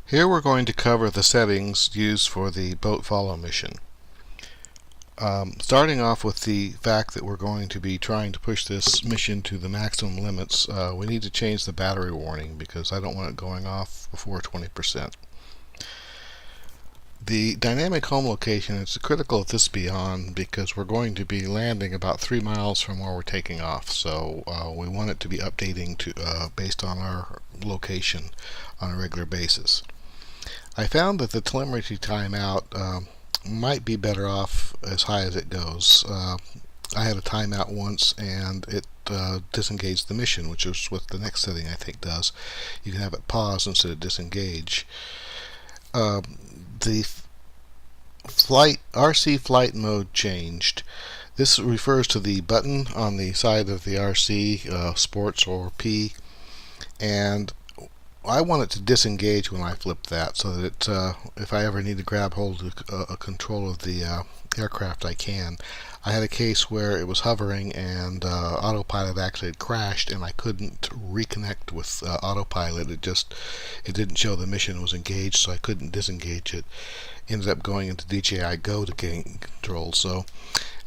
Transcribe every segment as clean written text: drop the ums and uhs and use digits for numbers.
Here we're going to cover the settings used for the boat follow mission. Starting off with the fact that we're going to be trying to push this mission to the maximum limits, we need to change the battery warning because I don't want it going off before 20%. The dynamic home location is critical that this be on because we're going to be landing about 3 miles from where we're taking off, so we want it to be updating to based on our location on a regular basis. I found that the telemetry timeout might be better off as high as it goes. I had a timeout once and it disengaged the mission, which is what the next setting I think does. You can have it pause instead of disengage. The RC flight mode changed. This refers to the button on the side of the RC, Sports or P, and I want it to disengage when I flip that so that if I ever need to grab hold of control of the aircraft I can. I had a case where it was hovering and AutoPilot actually had crashed and I couldn't reconnect with AutoPilot. It didn't show the mission was engaged, so I couldn't disengage it. Ended up going into DJI Go to gain control. So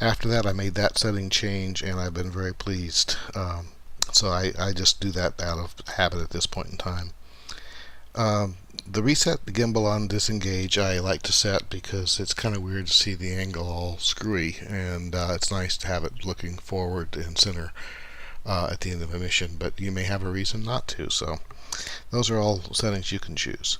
after that I made that setting change and I've been very pleased. So I just do that out of habit at this point in time. The reset the gimbal on disengage I like to set because it's kind of weird to see the angle all screwy, and it's nice to have it looking forward and center at the end of a mission, but you may have a reason not to, so those are all settings you can choose.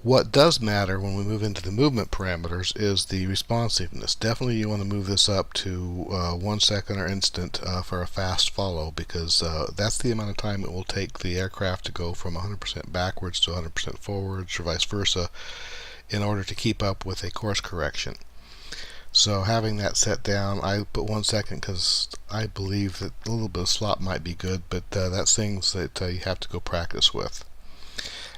What does matter when we move into the movement parameters is the responsiveness. Definitely you want to move this up to 1 second or instant for a fast follow, because that's the amount of time it will take the aircraft to go from 100% backwards to 100% forwards or vice versa in order to keep up with a course correction. So having that set down, I put 1 second because I believe that a little bit of slop might be good, but that's things that you have to go practice with.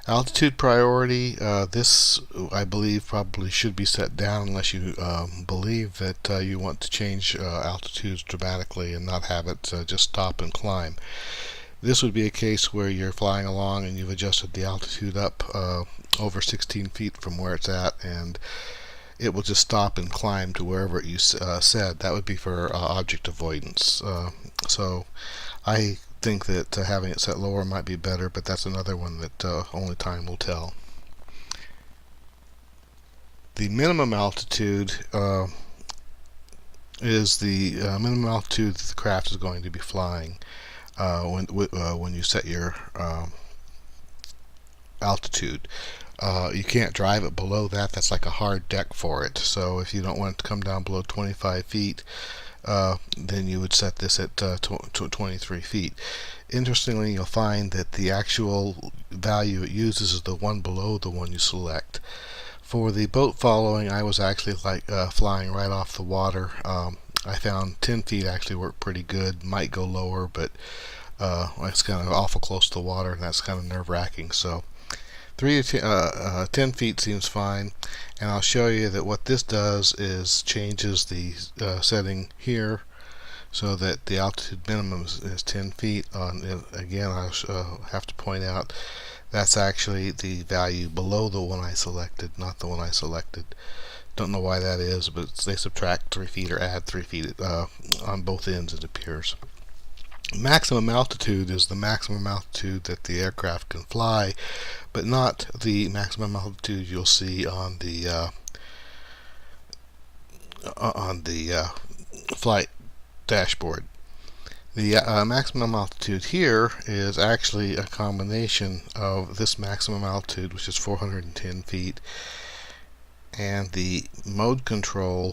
Altitude priority, this I believe probably should be set down unless you believe that you want to change altitudes dramatically and not have it just stop and climb. This would be a case where you're flying along and you've adjusted the altitude up over 16 feet from where it's at, and it will just stop and climb to wherever you said. That would be for object avoidance. So I think that having it set lower might be better, but that's another one that only time will tell. The minimum altitude is the minimum altitude that the craft is going to be flying when you set your altitude. You can't drive it below that. That's like a hard deck for it. So if you don't want it to come down below 25 feet, then you would set this at 23 feet. Interestingly, you'll find that the actual value it uses is the one below the one you select. For the boat following, I was actually flying right off the water. I found 10 feet actually worked pretty good. Might go lower, but it's kind of awful close to the water, and that's kind of nerve-wracking. So 3 to 10 feet seems fine, and I'll show you that what this does is changes the setting here so that the altitude minimum is 10 feet. Again, I'll have to point out that's actually the value below the one I selected, not the one I selected. Don't know why that is, but they subtract 3 feet or add 3 feet on both ends, it appears. Maximum altitude is the maximum altitude that the aircraft can fly, but not the maximum altitude you'll see on the flight dashboard. The maximum altitude here is actually a combination of this maximum altitude, which is 410 feet, and the mode control,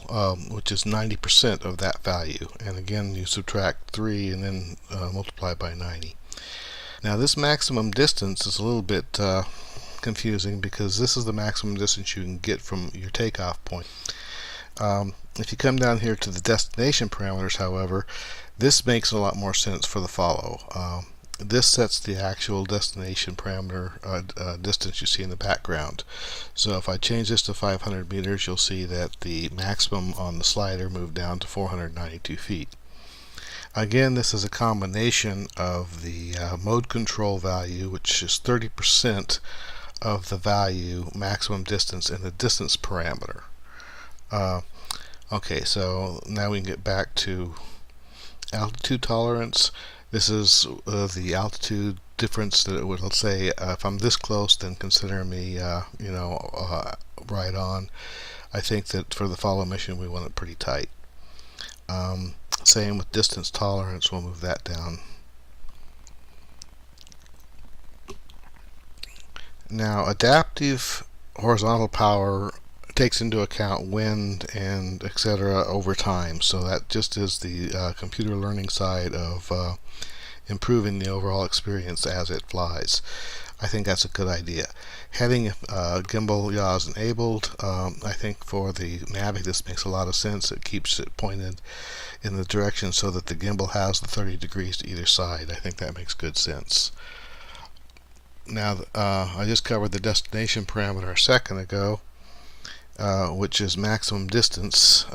which is 90% of that value. And again, you subtract 3 and then multiply by 90. Now this maximum distance is a little bit confusing because this is the maximum distance you can get from your takeoff point. If you come down here to the destination parameters, however, this makes a lot more sense for the follow. This sets the actual destination parameter distance you see in the background. So if I change this to 500 meters, you'll see that the maximum on the slider moved down to 492 feet. Again, this is a combination of the mode control value, which is 30% of the value maximum distance in the distance parameter. Okay, so now we can get back to altitude tolerance. This is the altitude difference that it would, let's say, if I'm this close, then consider me, right on. I think that for the follow mission, we want it pretty tight. Same with distance tolerance, we'll move that down. Now, adaptive horizontal power takes into account wind and etc. over time, so that just is the computer learning side of improving the overall experience as it flies. I think that's a good idea. Having gimbal yaws enabled, I think for the Mavic this makes a lot of sense. It keeps it pointed in the direction so that the gimbal has the 30 degrees to either side. I think that makes good sense. Now, I just covered the destination parameter a second ago, which is maximum distance,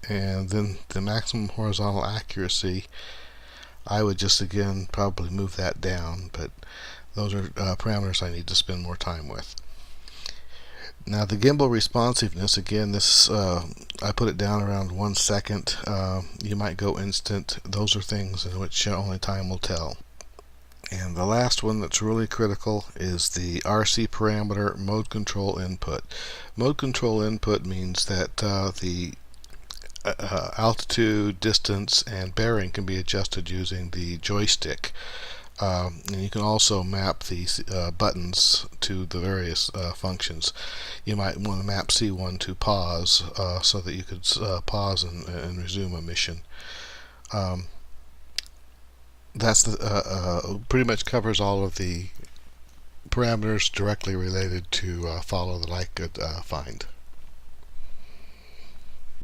and then the maximum horizontal accuracy. I would just again probably move that down, but those are parameters I need to spend more time with. Now the gimbal responsiveness, again, this I put it down around 1 second. You might go instant. Those are things in which only time will tell. And the last one that's really critical is the RC parameter mode control input. Mode control input means that the altitude, distance, and bearing can be adjusted using the joystick. And you can also map these buttons to the various functions. You might want to map C1 to pause so that you could pause and resume a mission. That's pretty much covers all of the parameters directly related to follow that I could find.